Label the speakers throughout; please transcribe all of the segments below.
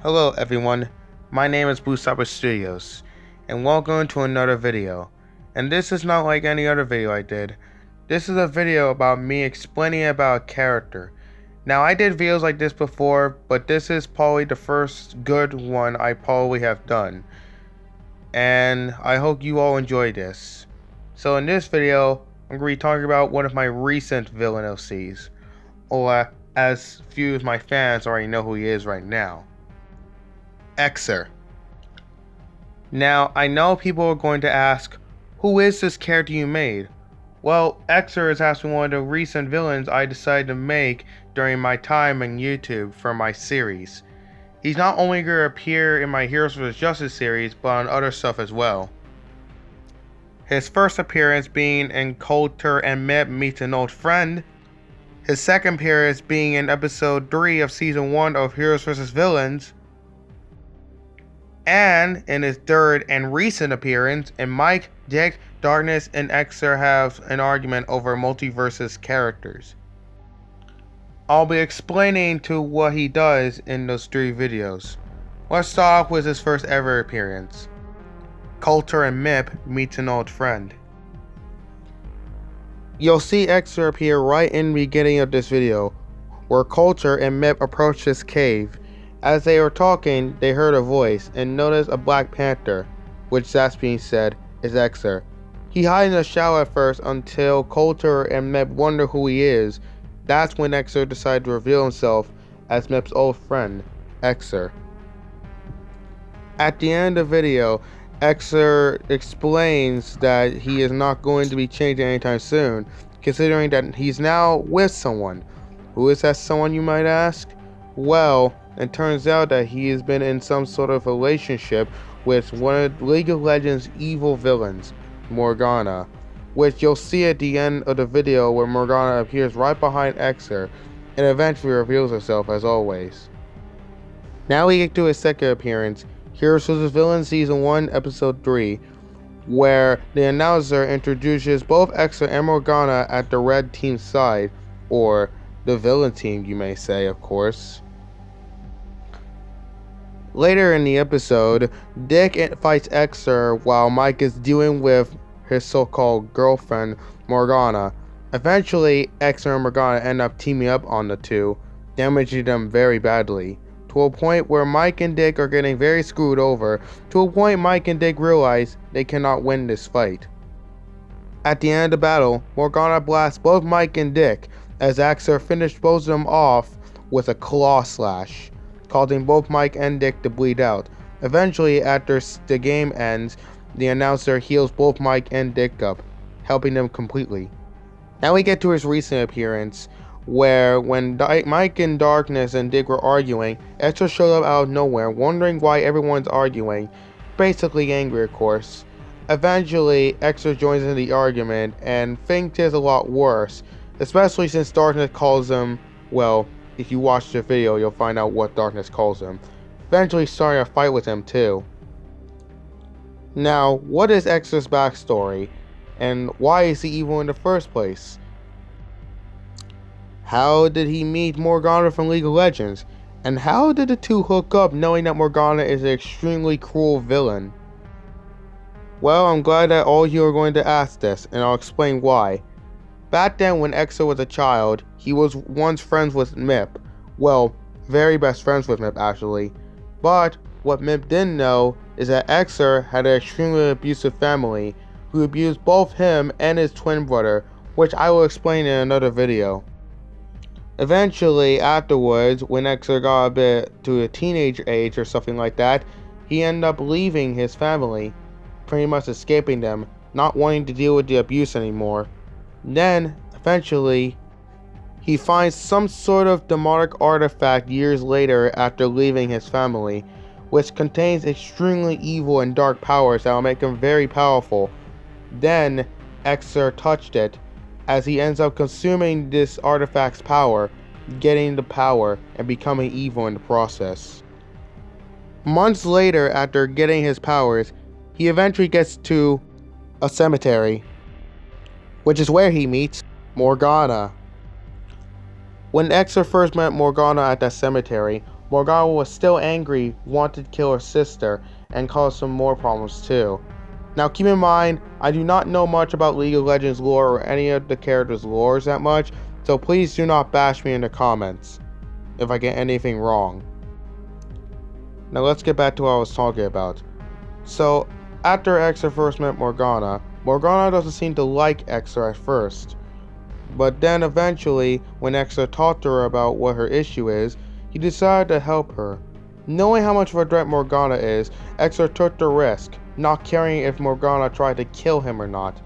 Speaker 1: Hello everyone, my name is Blue Cyber Studios, and welcome to another video. And this is not like any other video I did. This is a video about me explaining about a character. Now I did videos like this before, but this is probably the first good one I probably have done. And I hope you all enjoy this. So in this video, I'm going to be talking about one of my recent villain OCs, or as few of my fans already know who he is right now. Exxer. Now, I know people are going to ask, who is this character you made? Well, Exxer is actually one of the recent villains I decided to make during my time on YouTube for my series. He's not only going to appear in my Heroes vs. Justice series, but on other stuff as well. His first appearance being in Coulter and Mip Meets an Old Friend. His second appearance being in episode 3 of season 1 of Heroes vs. Villains. And in his third and recent appearance, in Mike, Dick, Darkness, and Exxer have an argument over multiverses characters. I'll be explaining to what he does in those 3 videos. Let's start off with his first ever appearance. Coulter and Mip Meets an Old Friend. You'll see Exxer appear right in the beginning of this video, where Coulter and Mip approach his cave. As they were talking, they heard a voice and noticed a Black Panther, which that's being said is Exxer. He hides in the shadow at first until Coulter and Mip wonder who he is. That's when Exxer decides to reveal himself as Mip's old friend, Exxer. At the end of the video, Exxer explains that he is not going to be changed anytime soon, considering that he's now with someone. Who is that someone, you might ask? Well, it turns out that he has been in some sort of relationship with one of League of Legends' evil villains, Morgana, which you'll see at the end of the video where Morgana appears right behind Exxer and eventually reveals herself as always. Now we get to his second appearance, Heroes vs. Villains Season 1 Episode 3, where the announcer introduces both Exxer and Morgana at the red team's side, or the villain team you may say, of course. Later in the episode, Dick fights Exxer while Mike is dealing with his so-called girlfriend, Morgana. Eventually, Exxer and Morgana end up teaming up on the two, damaging them very badly, to a point where Mike and Dick are getting very screwed over, to a point Mike and Dick realize they cannot win this fight. At the end of the battle, Morgana blasts both Mike and Dick, as Exxer finished both of them off with a claw slash, causing both Mike and Dick to bleed out. Eventually, after the game ends, the announcer heals both Mike and Dick up, helping them completely. Now we get to his recent appearance, where when Mike and Darkness and Dick were arguing, Exxer showed up out of nowhere, wondering why everyone's arguing, basically angry of course. Eventually, Exxer joins in the argument and thinks it's a lot worse, especially since Darkness calls him, well, if you watch the video, you'll find out what Darkness calls him. Eventually starting a fight with him too. Now, what is Exxer's backstory? And why is he evil in the first place? How did he meet Morgana from League of Legends? And how did the two hook up knowing that Morgana is an extremely cruel villain? Well, I'm glad that all of you are going to ask this, and I'll explain why. Back then when Exxer was a child, he was once friends with Mip. Well, very best friends with Mip actually. But what Mip didn't know is that Exxer had an extremely abusive family who abused both him and his twin brother, which I will explain in another video. Eventually, afterwards, when Exxer got a bit to a teenage age or something like that, he ended up leaving his family, pretty much escaping them, not wanting to deal with the abuse anymore. Then, eventually, he finds some sort of demonic artifact years later after leaving his family, which contains extremely evil and dark powers that will make him very powerful. Then, Exxer touched it, as he ends up consuming this artifact's power, getting the power, and becoming evil in the process. Months later, after getting his powers, he eventually gets to a cemetery, which is where he meets Morgana. When Exxer first met Morgana at that cemetery, Morgana was still angry, wanted to kill her sister, and cause some more problems too. Now keep in mind, I do not know much about League of Legends lore or any of the characters' lores that much, so please do not bash me in the comments if I get anything wrong. Now let's get back to what I was talking about. So, after Exxer first met Morgana, Morgana doesn't seem to like Exxer at first. But then eventually, when Exxer talked to her about what her issue is, he decided to help her. Knowing how much of a threat Morgana is, Exxer took the risk, not caring if Morgana tried to kill him or not.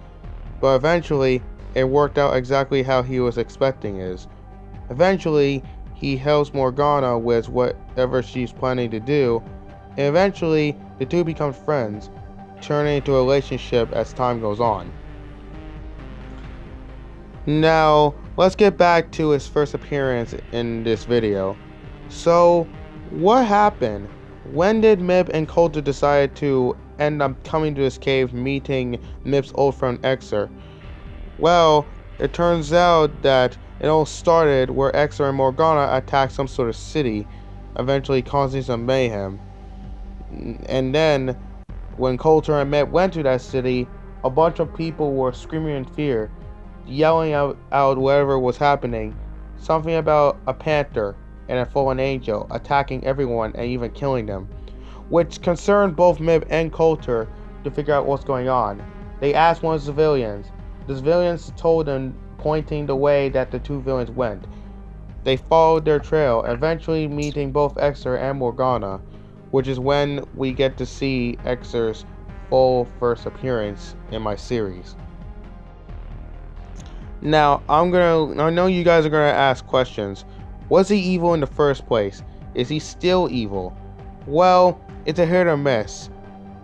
Speaker 1: But eventually, it worked out exactly how he was expecting is. Eventually, he helps Morgana with whatever she's planning to do, and eventually, the two become friends, turning into a relationship as time goes on. Now, let's get back to his first appearance in this video. So, what happened? When did Mip and Coulter decide to end up coming to this cave, meeting Mip's old friend Exxer? Well, it turns out that it all started where Exxer and Morgana attacked some sort of city, eventually causing some mayhem. And then, when Coulter and Mip went to that city, a bunch of people were screaming in fear, yelling out whatever was happening. Something about a panther and a fallen angel attacking everyone and even killing them, which concerned both Mip and Coulter to figure out what's going on. They asked one of the civilians. The civilians told them, pointing the way that the two villains went. They followed their trail, eventually meeting both Exxer and Morgana, which is when we get to see Exxer's full first appearance in my series. Now, I know you guys are gonna ask questions. Was he evil in the first place? Is he still evil? Well, it's a hit or miss.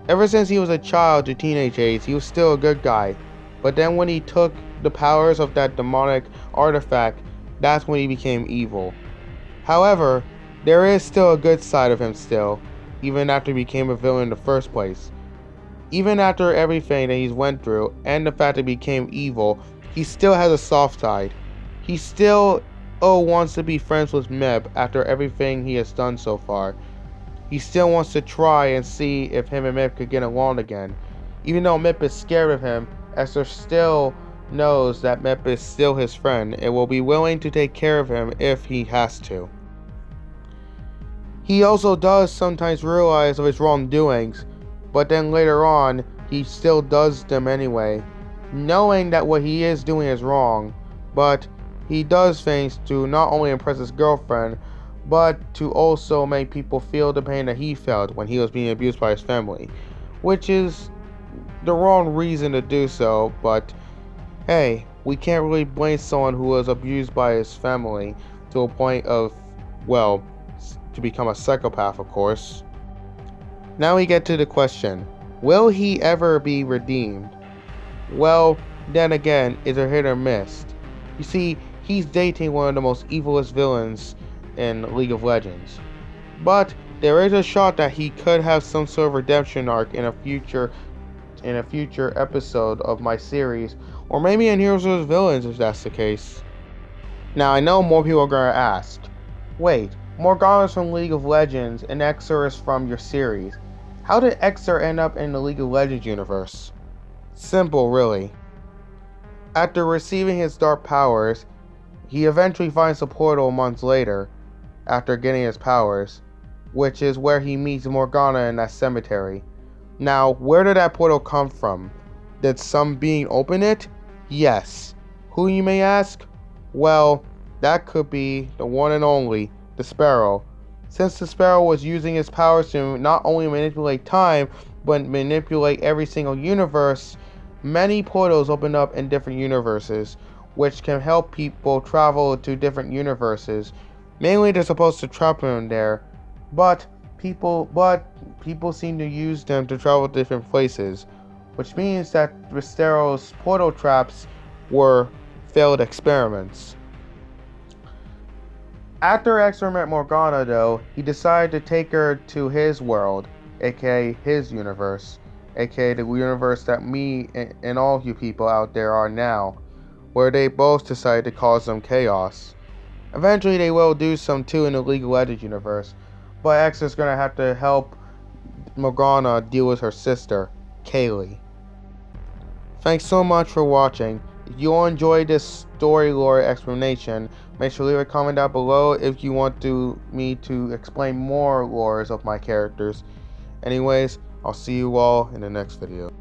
Speaker 1: Ever since he was a child to teenage age, he was still a good guy. But then when he took the powers of that demonic artifact, that's when he became evil. However, there is still a good side of him still, even after he became a villain in the first place. Even after everything that he's went through, and the fact that he became evil, he still has a soft side. He still wants to be friends with Mip after everything he has done so far. He still wants to try and see if him and Mip could get along again. Even though Mip is scared of him, Exxer still knows that Mip is still his friend and will be willing to take care of him if he has to. He also does sometimes realize of his wrongdoings, but then later on, he still does them anyway, knowing that what he is doing is wrong, but he does things to not only impress his girlfriend, but to also make people feel the pain that he felt when he was being abused by his family, which is the wrong reason to do so, but hey, we can't really blame someone who was abused by his family to a point of, well, to become a psychopath, of course. Now we get to the question, will he ever be redeemed? Well, then again, it's a hit or miss. You see, he's dating one of the most evilest villains in League of Legends. But there is a shot that he could have some sort of redemption arc in a future episode of my series, or maybe in Heroes vs. Villains if that's the case. Now I know more people are gonna ask, wait, Morgana's from League of Legends and Exxer is from your series. How did Exxer end up in the League of Legends universe? Simple, really. After receiving his dark powers, he eventually finds a portal months later, after getting his powers, which is where he meets Morgana in that cemetery. Now, where did that portal come from? Did some being open it? Yes. Who, you may ask? Well, that could be the one and only, the Sparrow. Since the Sparrow was using his powers to not only manipulate time, but manipulate every single universe, many portals open up in different universes, which can help people travel to different universes. Mainly they're supposed to trap him there, but people seem to use them to travel to different places, which means that Ristero's portal traps were failed experiments. After Exxer met Morgana though, he decided to take her to his world, aka his universe, aka the universe that me and all of you people out there are now, where they both decided to cause some chaos. Eventually they will do some too in the League of Legends universe, but Exxer's gonna have to help Morgana deal with her sister, Kaylee. Thanks so much for watching. If you all enjoyed this story lore explanation, make sure to leave a comment down below if you want me to explain more lores of my characters. Anyways, I'll see you all in the next video.